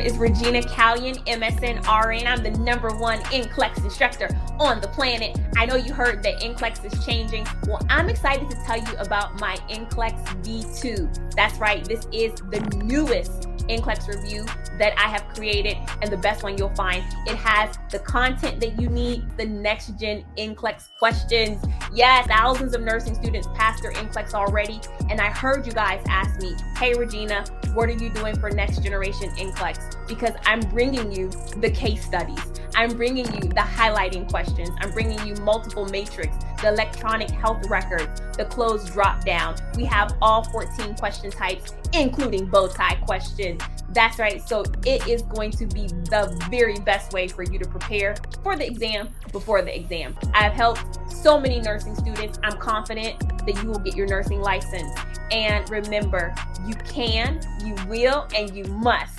Is Regina Callion MSN RN. I'm the #1 NCLEX instructor on the planet. I know you heard that NCLEX is changing. Well, I'm excited to tell you about my NCLEX V2. That's right, this is the newest NCLEX review that I have created and the best one you'll find. It has the content that you need, the next gen NCLEX questions. Yes, thousands of nursing students passed their NCLEX already, and I heard you guys ask me, hey Regina, what are you doing for next generation NCLEX? Because I'm bringing you the case studies. I'm bringing you the highlighting questions. I'm bringing you multiple matrix, the electronic health records, the closed drop down. We have all 14 question types, including bow tie questions. That's right. So it is going to be the very best way for you to prepare for the exam before the exam. I've helped so many nursing students. I'm confident that you will get your nursing license. And remember, you can, you will, and you must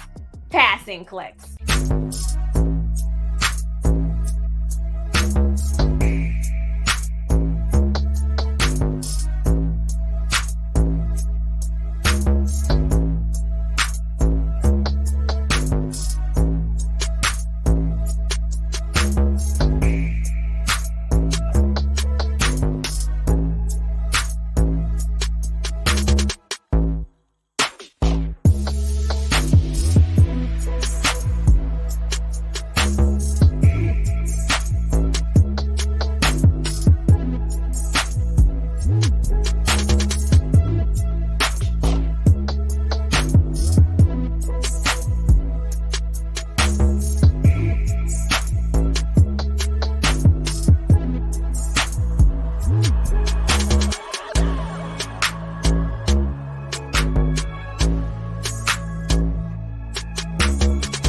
pass NCLEX.